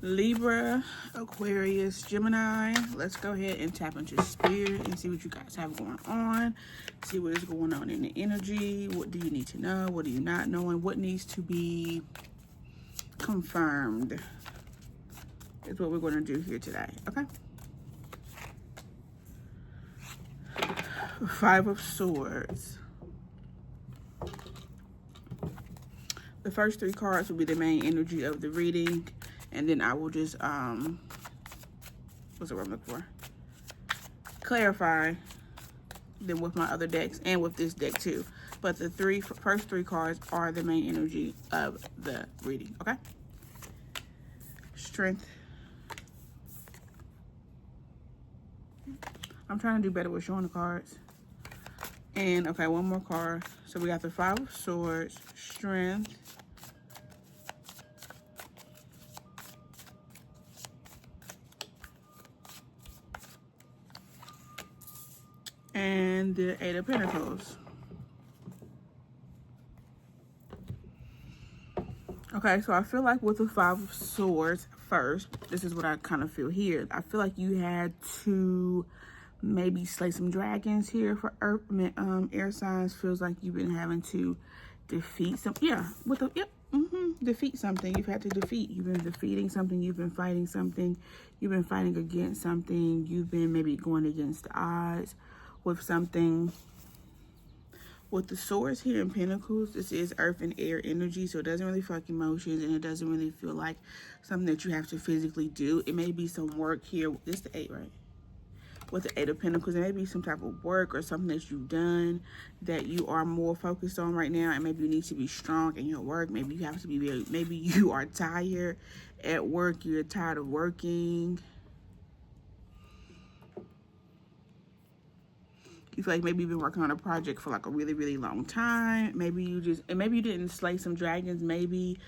Libra, Aquarius, Gemini. Let's go ahead and tap into spirit and see what you guys have going on. See what is going on in the energy. What do you need to know? What are you not knowing? What needs to be confirmed is what we're going to do here today, okay? Five of Swords. The first three cards will be the main energy of the reading, and then I will just, what's the word I'm looking for? Clarify them with my other decks and with this deck too. But the first three cards are the main energy of the reading, okay? Strength. I'm trying to do better with showing the cards. And, okay, one more card. So we got the Five of Swords, Strength, and the Eight of Pentacles. Okay, so I feel like with the Five of Swords first, this is what I kind of feel here. I feel like you had to maybe slay some dragons here for Earth, air signs. Feels like you've been having to defeat some, defeat something. You've had to defeat. You've been defeating something. You've been fighting something. You've been fighting against something. You've been maybe going against the odds with something. With the swords here in Pentacles, this is earth and air energy, so it doesn't really feel like emotions, and it doesn't really feel like something that you have to physically do. It may be some work here. This is the 8, right? With the Eight of Pentacles, it may be some type of work or something that you've done that you are more focused on right now, and maybe you need to be strong in your work. Maybe you have to be maybe you are tired at work. You're tired of working. You feel like maybe you've been working on a project for like a really, really long time. Maybe you didn't slay some dragons. Maybe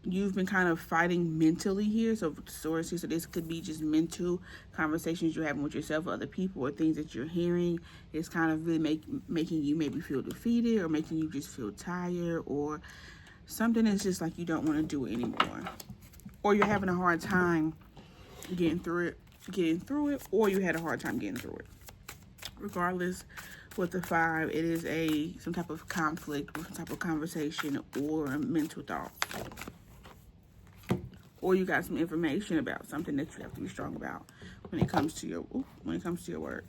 you've been kind of fighting mentally here. So swords here, so this could be just mental conversations you're having with yourself or other people, or things that you're hearing. It's kind of really making you maybe feel defeated, or making you just feel tired, or something that's just like you don't want to do it anymore. Or you're having a hard time getting through it, or you had a hard time getting through it. Regardless, with the 5, it is some type of conflict, or some type of conversation, or a mental thought. Or you got some information about something that you have to be strong about when it comes to your work.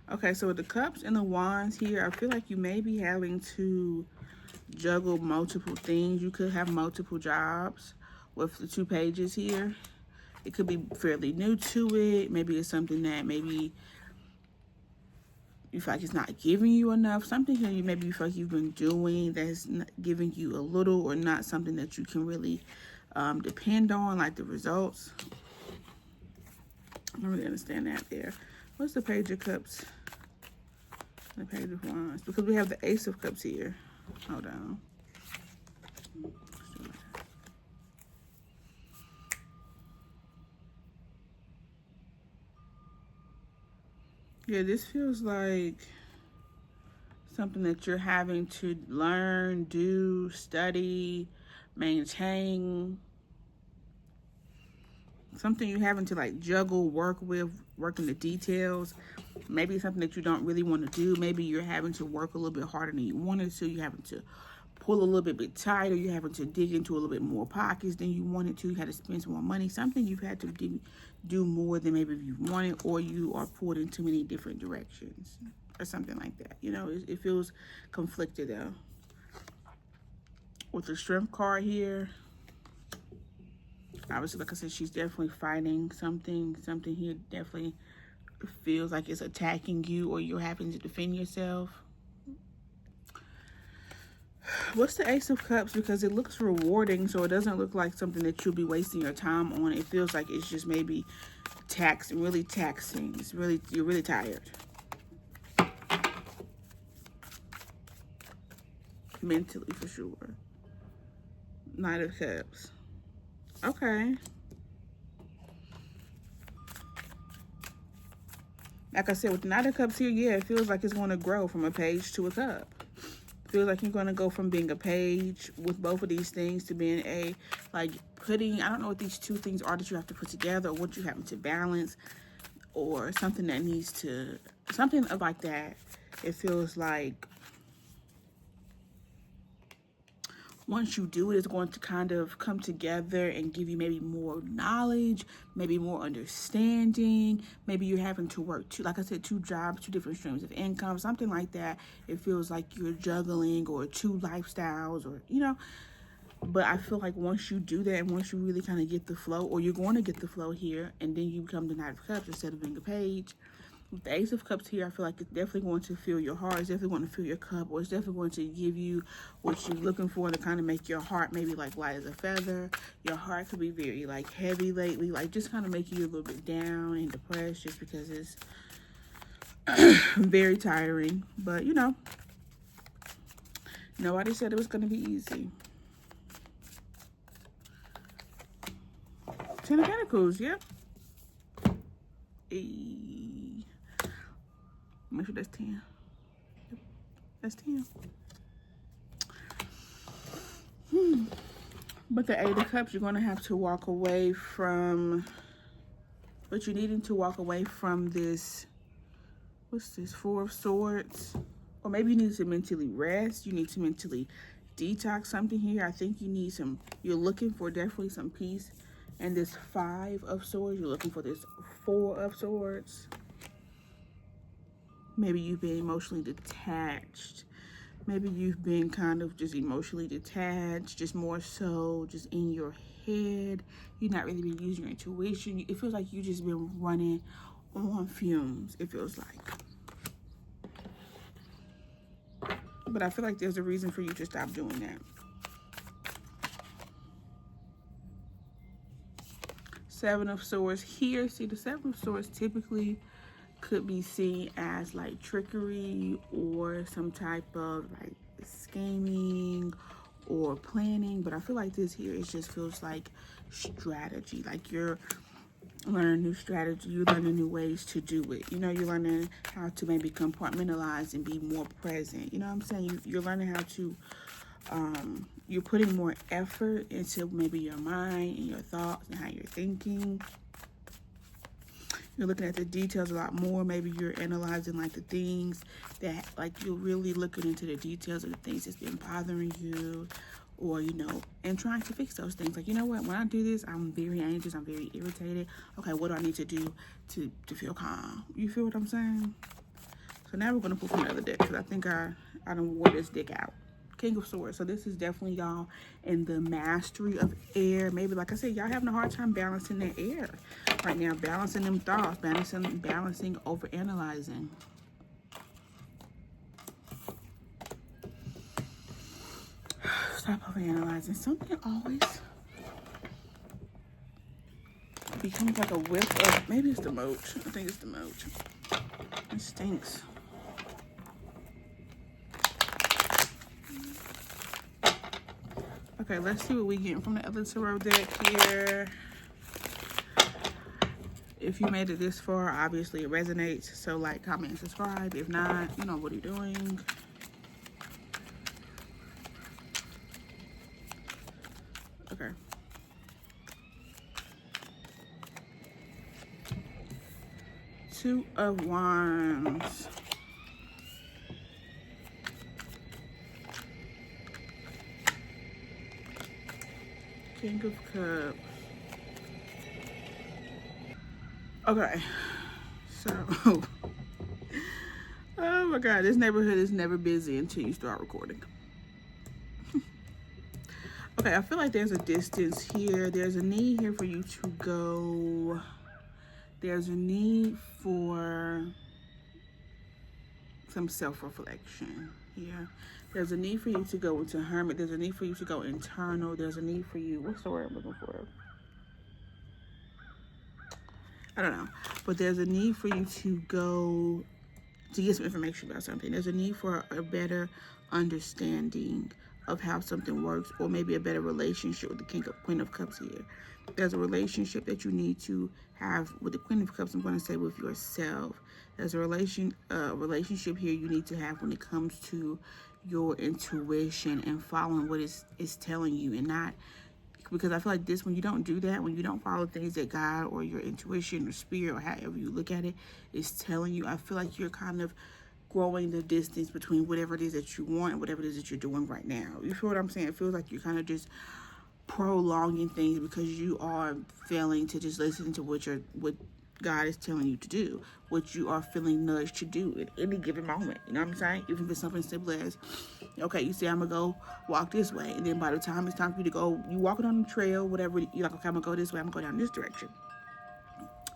Okay, so with the Cups and the Wands here, I feel like you may be having to juggle multiple things. You could have multiple jobs with the 2 pages here. It could be fairly new to it. Maybe it's something that maybe you feel like it's not giving you enough. Something here maybe you feel like you've been doing that's not giving you a little, or not something that you can really depend on, like the results. I don't really understand that there. What's the Page of Cups? The Page of Wands. Because we have the Ace of Cups here. Hold on. Yeah, this feels like something that you're having to learn, do, study, maintain. Something you're having to like juggle, work in the details. Maybe it's something that you don't really want to do. Maybe you're having to work a little bit harder than you wanted to. You're having to pull a little bit tighter. You're having to dig into a little bit more pockets than you wanted to. You had to spend some more money. Something you've had to do more than maybe you wanted, or you are pulled in too many different directions, or something like that. You know, it feels conflicted though. With the Strength card here, obviously, like I said, she's definitely fighting something. Something here definitely feels like it's attacking you, or you're having to defend yourself. What's the Ace of Cups? Because it looks rewarding, so it doesn't look like something that you'll be wasting your time on. It feels like it's just maybe really taxing. You're really tired. Mentally, for sure. Knight of Cups. Okay. Like I said, with the Knight of Cups here, yeah, it feels like it's going to grow from a page to a cup. Feels like you're going to go from being a page with both of these things to being a, like, putting, I don't know what these two things are that you have to put together, or what you have to balance, or something that needs to, something like that. It feels like once you do it, it's going to kind of come together and give you maybe more knowledge, maybe more understanding. Maybe you're having to work two, like I said, two jobs, two different streams of income, something like that. It feels like you're juggling, or two lifestyles, or, you know. But I feel like once you do that, and once you really kind of get the flow, or you're going to get the flow here, and then you become the Knight of Cups instead of being a page. With the Ace of Cups here, I feel like it's definitely going to fill your heart. It's definitely going to fill your cup, or it's definitely going to give you what you're looking for to kind of make your heart maybe like light as a feather. Your heart could be very like heavy lately, like just kind of make you a little bit down and depressed just because it's very tiring. But you know, nobody said it was going to be easy. Ten of Pentacles, yep. Make sure that's 10. Yep, that's 10. But the Eight of Cups, you're going to have to walk away from, but you're needing to walk away from this, what's this, Four of Swords? Or maybe you need to mentally rest. You need to mentally detox something here. I think you need some, you're looking for definitely some peace. And this Five of Swords, you're looking for this Four of Swords. Maybe you've been emotionally detached. Maybe you've been kind of just emotionally detached, just more so just in your head. You're not really been using your intuition. It feels like you just been running on fumes, it feels like. But I feel like there's a reason for you to stop doing that. Seven of Swords here. See, the Seven of Swords typically could be seen as like trickery, or some type of like scheming or planning. But I feel like this here, it just feels like strategy. Like you're learning new strategy, you're learning new ways to do it. You know, you're learning how to maybe compartmentalize and be more present. You know what I'm saying? You're learning how to you're putting more effort into maybe your mind and your thoughts and how you're thinking. You're looking at the details a lot more. Maybe you're analyzing like the things that, like, you're really looking into the details of the things that's been bothering you, or, you know, and trying to fix those things. Like, you know what, when I do this, I'm very anxious, I'm very irritated. Okay, what do I need to do to feel calm? You feel what I'm saying? So now we're going to pull from another deck, because I think I done wore this deck out. King of Swords. So this is definitely y'all in the mastery of air. Maybe, like I said, y'all having a hard time balancing the air right now, balancing them thoughts, balancing overanalyzing. Stop overanalyzing. Something always becomes like a whiff of, maybe it's the moach. I think it's the moach. It stinks. Okay, let's see what we get from the other tarot deck here. If you made it this far, obviously it resonates. So like, comment, and subscribe. If not, you know, what are you doing? Okay. Two of Wands. King of Cups. Okay, so, oh my God, this neighborhood is never busy until you start recording. Okay, I feel like there's a distance here. There's a need here for you to go. There's a need for some self-reflection here. There's a need for you to go into hermit. There's a need for you to go internal. There's a need for you, what's the word I'm looking for? I don't know. But there's a need for you to go to get some information about something. There's a need for a better understanding of how something works, or maybe a better relationship with the Queen of Cups here. There's a relationship that you need to have with the Queen of Cups. I'm going to say with yourself. There's a relationship here you need to have when it comes to your intuition and following what it's telling you, and not, because I feel like this, when you don't do that, when you don't follow things that God or your intuition or spirit or however you look at it is telling you, I feel like you're kind of growing the distance between whatever it is that you want and whatever it is that you're doing right now. You feel what I'm saying? It feels like you're kind of just prolonging things because you are failing to just listen to what God is telling you to do, what you are feeling nudged to do at any given moment. You know what I'm saying? Even if it's something simple as, okay, you say, I'm gonna go walk this way, and then by the time it's time for you to go, you walking on the trail, whatever, you're like, okay, I'm gonna go this way, I'm gonna go down this direction.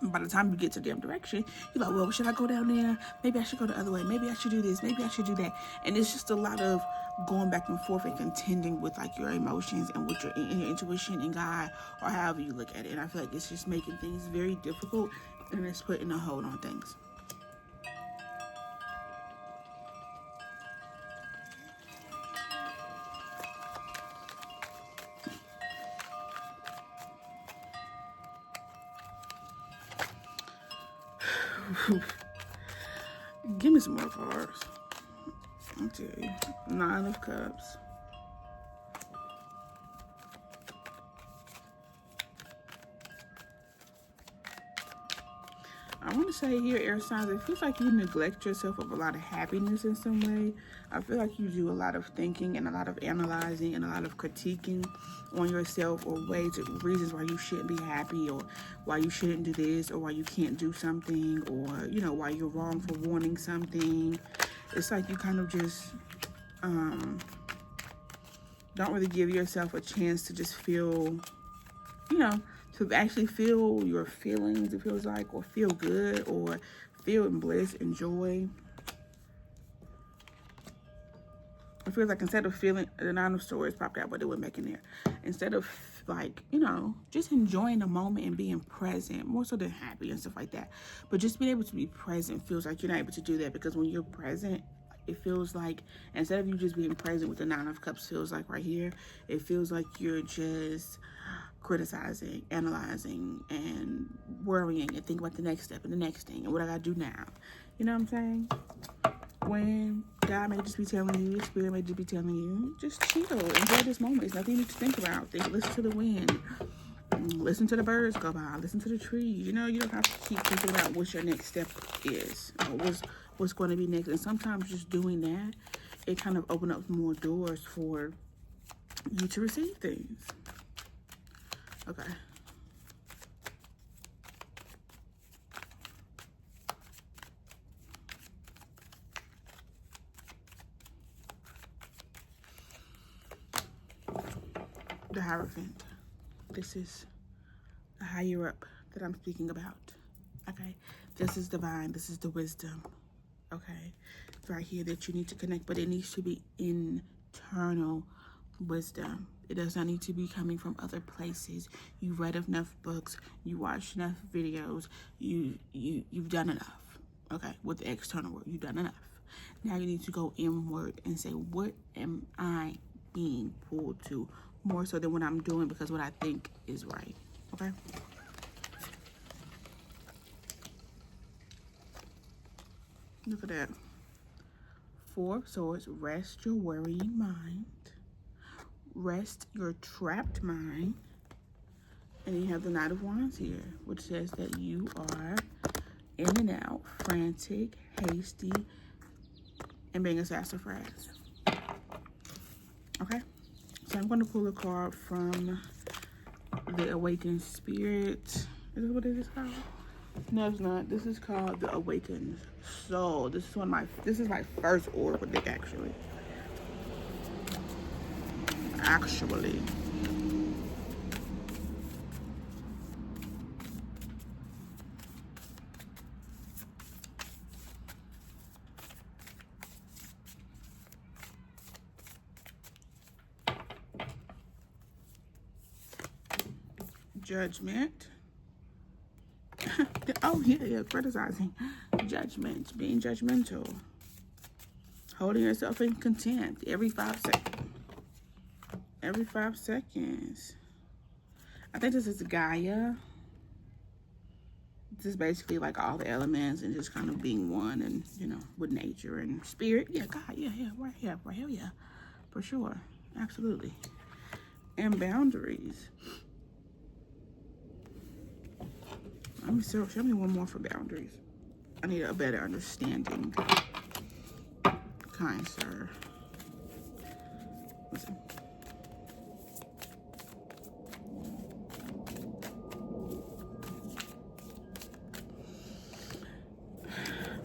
And by the time you get to the damn direction, you're like, well, should I go down there? Maybe I should go the other way. Maybe I should do this. Maybe I should do that. And it's just a lot of going back and forth and contending with like your emotions and with your intuition and God, or however you look at it. And I feel like it's just making things very difficult, and it's putting a hold on things. Give me some more cards. I'll tell you. 9 of Cups. I want to say here, air signs, it feels like you neglect yourself of a lot of happiness in some way. I feel like you do a lot of thinking and a lot of analyzing and a lot of critiquing on yourself, or reasons why you shouldn't be happy, or why you shouldn't do this, or why you can't do something, or, you know, why you're wrong for wanting something. It's like you kind of just don't really give yourself a chance to just feel, you know, to actually feel your feelings, it feels like, or feel good, or feel in bliss and joy. It feels like instead of feeling, the 9 of Swords popped out, but it wasn't making there. Instead of like, you know, just enjoying the moment and being present, more so than happy and stuff like that. But just being able to be present feels like you're not able to do that, because when you're present, it feels like, instead of you just being present with the 9 of Cups, feels like right here, it feels like you're just criticizing, analyzing, and worrying, and think about the next step and the next thing and what I gotta do now. You know what I'm saying? When God may just be telling you, your spirit may just be telling you, just chill, enjoy this moment. There's nothing you need to think about. Listen to the wind, listen to the birds go by, listen to the trees. You know, you don't have to keep thinking about what your next step is, or what's going to be next. And sometimes just doing that, it kind of opens up more doors for you to receive things. Okay. The Hierophant. This is the higher up that I'm speaking about. Okay. This is divine. This is the wisdom. Okay. It's right here that you need to connect, but it needs to be internal wisdom. It does not need to be coming from other places. You've read enough books, you watched enough videos, you've done enough. Okay, with the external world, you've done enough. Now you need to go inward and say, what am I being pulled to, more so than what I'm doing because what I think is right. Okay. Look at that. 4 of Swords. Rest your worrying mind. Rest your trapped mind. And you have the Knight of Wands here, which says that you are in and out, frantic, hasty, and being a sassafras. Okay? So I'm going to pull a card from the Awakened Spirit. Is this what it is called? No, it's not. This is called the Awakened Soul. This is my first oracle deck, actually. Judgment. Oh, yeah, criticizing. Judgment, being judgmental. Holding yourself in contempt every 5 seconds. every 5 seconds. I think this is Gaia. This is basically like all the elements and just kind of being one and, you know, with nature and spirit. Yeah, God, yeah, right here, yeah, for sure. Absolutely. And boundaries. Let me show me one more for boundaries. I need a better understanding. Kind sir. Listen.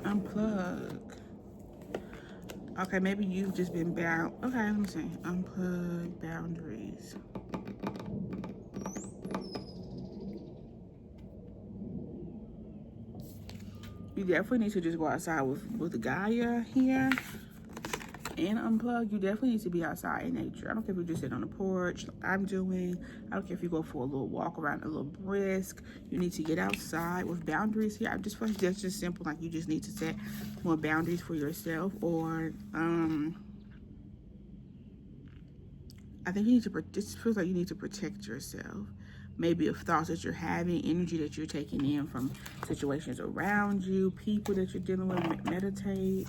Unplug. Okay, maybe you've just been bound. Okay, let me see. Unplug boundaries. You definitely need to just go outside with the Gaia here and unplug. You definitely need to be outside in nature. I don't care if you just sit on the porch like I'm doing. I don't care if you go for a little walk around, a little brisk. You need to get outside with boundaries here. I just feel like that's just simple. Like you just need to set more boundaries for yourself, or I think you need to. This feels like you need to protect yourself. Maybe of thoughts that you're having, energy that you're taking in from situations around you, people that you're dealing with. Meditate.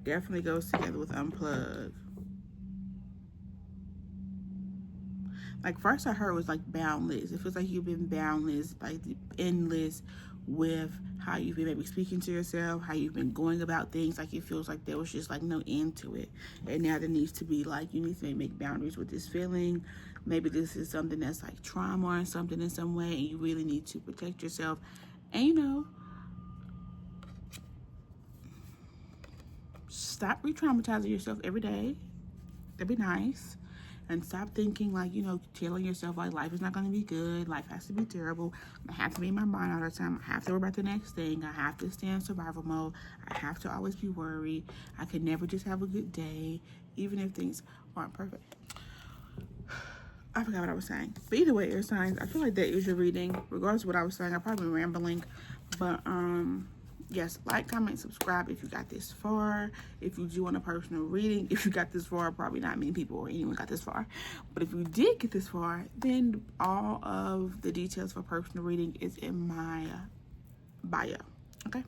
Definitely goes together with unplug. Like first I heard was like boundless. It feels like you've been boundless, like endless with how you've been maybe speaking to yourself, how you've been going about things. Like it feels like there was just like no end to it. And now there needs to be like, you need to make boundaries with this feeling. Maybe this is something that's like trauma or something in some way, and you really need to protect yourself. And you know, stop re-traumatizing yourself every day. That'd be nice. And stop thinking like, you know, telling yourself like life is not going to be good. Life has to be terrible. I have to be in my mind all the time. I have to worry about the next thing. I have to stay in survival mode. I have to always be worried. I can never just have a good day, even if things aren't perfect. I forgot what I was saying. But either way, air signs, I feel like that is your reading. Regardless of what I was saying, I'm probably rambling. But yes, like, comment, subscribe if you got this far. If you do want a personal reading, if you got this far, probably not many people or anyone got this far. But if you did get this far, then all of the details for personal reading is in my bio. Okay?